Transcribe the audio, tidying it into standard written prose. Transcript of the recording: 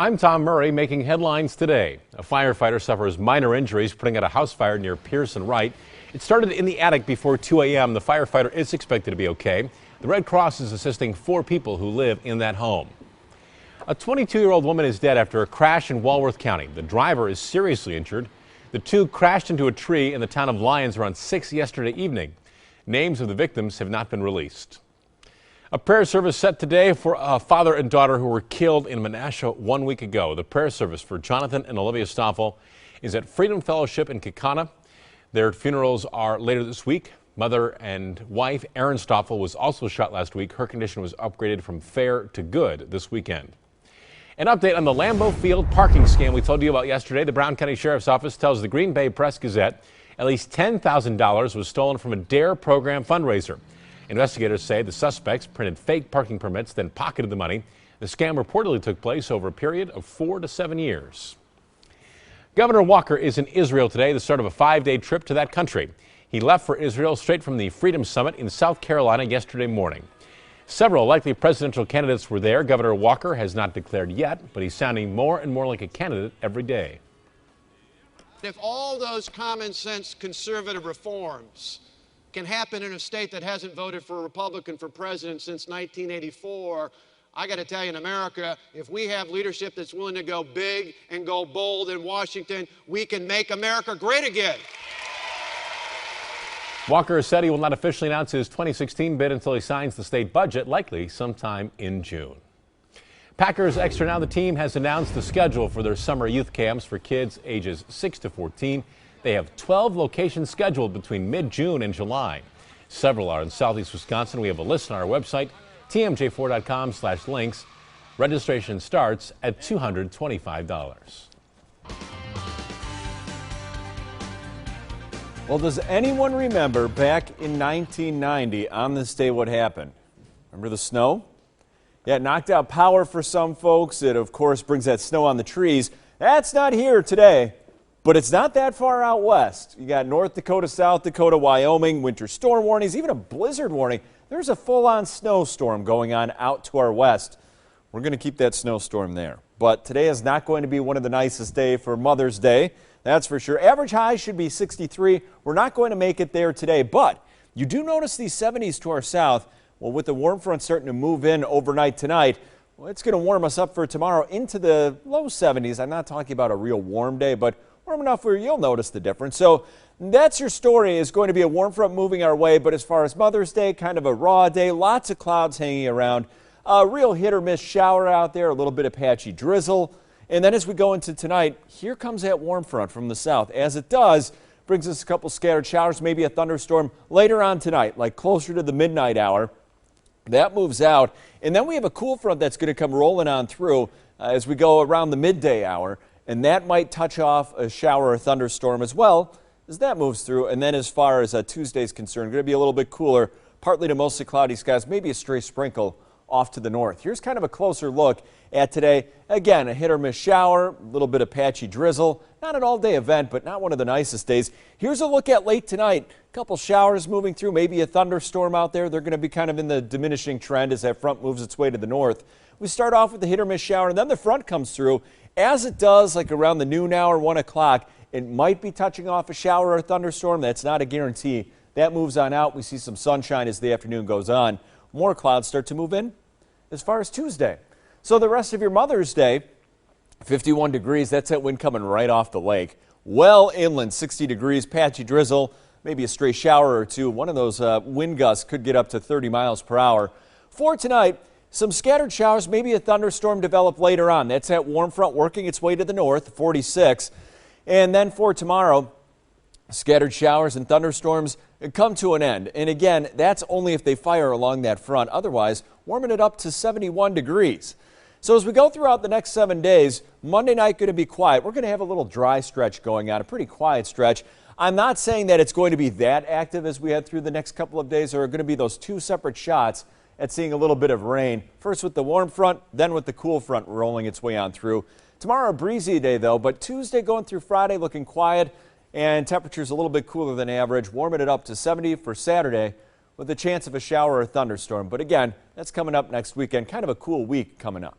I'm Tom Murray, making headlines today. A firefighter suffers minor injuries putting out a house fire near Pierce and Wright. It started in the attic before 2 a.m. The firefighter is expected to be okay. The Red Cross is assisting 4 people who live in that home. A 22-year-old woman is dead after a crash in Walworth County. The driver is seriously injured. The two crashed into a tree in the town of Lyons around 6 yesterday evening. Names of the victims have not been released. A prayer service set today for a father and daughter who were killed in Menasha 1 week ago. The prayer service for Jonathan and Olivia Stoffel is at Freedom Fellowship in Kaukauna. Their funerals are later this week. Mother and wife Erin Stoffel was also shot last week. Her condition was upgraded from fair to good this weekend. An update on the Lambeau Field parking scam we told you about yesterday. The Brown County Sheriff's Office tells the Green Bay Press-Gazette at least $10,000 was stolen from a DARE program fundraiser. Investigators say the suspects printed fake parking permits, then pocketed the money. The scam reportedly took place over a period of 4 to 7 years. Governor Walker is in Israel today, the start of a 5-day trip to that country. He left for Israel straight from the Freedom Summit in South Carolina yesterday morning. Several likely presidential candidates were there. Governor Walker has not declared yet, but he's sounding more and more like a candidate every day. If all those common sense conservative reforms can happen in a state that hasn't voted for a Republican for president since 1984, I got to tell you, in America, if we have leadership that's willing to go big and go bold in Washington, we can make America great again. Walker said he will not officially announce his 2016 bid until he signs the state budget, likely sometime in June. Packers Extra Now, the team has announced the schedule for their summer youth camps for kids ages 6 to 14. They have 12 locations scheduled between mid-June and July. Several are in southeast Wisconsin. We have a list on our website, TMJ4.com/links. Registration starts at $225. Well, does anyone remember back in 1990 on this day what happened? Remember the snow? Yeah, it knocked out power for some folks. It, of course, brings that snow on the trees. That's not here today. But it's not that far out west. You got North Dakota, South Dakota, Wyoming, winter storm warnings, even a blizzard warning. There's a full-on snowstorm going on out to our west. We're going to keep that snowstorm there. But today is not going to be one of the nicest days for Mother's Day. That's for sure. Average high should be 63. We're not going to make it there today, but you do notice these 70s to our south. Well, with the warm front starting to move in overnight tonight, well, it's going to warm us up for tomorrow into the low 70s. I'm not talking about a real warm day, but warm enough where you'll notice the difference. So that's your story. Is going to be a warm front moving our way, but as far as Mother's Day, kind of a raw day, lots of clouds hanging around, a real hit or miss shower out there, a little bit of patchy drizzle. And then as we go into tonight, here comes that warm front from the south. As it does, brings us a couple scattered showers, maybe a thunderstorm later on tonight, like closer to the midnight hour. That moves out, and then we have a cool front that's going to come rolling on through as we go around the midday hour. And that might touch off a shower or thunderstorm as well as that moves through. And then as far as Tuesday's concerned, going to be a little bit cooler, partly to mostly cloudy skies, maybe a stray sprinkle off to the north. Here's kind of a closer look at today. Again, a hit or miss shower, a little bit of patchy drizzle. Not an all-day event, but not one of the nicest days. Here's a look at late tonight. A couple showers moving through, maybe a thunderstorm out there. They're going to be kind of in the diminishing trend as that front moves its way to the north. We start off with the hit or miss shower, and then the front comes through. As it does, like around the noon hour, 1 o'clock, it might be touching off a shower or a thunderstorm. That's not a guarantee. That moves on out. We see some sunshine as the afternoon goes on. More clouds start to move in as far as Tuesday. So the rest of your Mother's Day, 51 degrees. That's that wind coming right off the lake. Well inland, 60 degrees, patchy drizzle, maybe a stray shower or two. One of those wind gusts could get up to 30 miles per hour. For tonight, some scattered showers, maybe a thunderstorm develop later on. That's that warm front working its way to the north, 46. And then for tomorrow, scattered showers and thunderstorms come to an end. And again, that's only if they fire along that front. Otherwise, warming it up to 71 degrees. So as we go throughout the next 7 days, Monday night going to be quiet. We're going to have a little dry stretch going on, a pretty quiet stretch. I'm not saying that it's going to be that active as we head through the next couple of days. There are going to be those two separate shots at seeing a little bit of rain. First with the warm front, then with the cool front rolling its way on through. Tomorrow a breezy day though, but Tuesday going through Friday looking quiet and temperatures a little bit cooler than average, warming it up to 70 for Saturday with a chance of a shower or thunderstorm. But again, that's coming up next weekend, kind of a cool week coming up.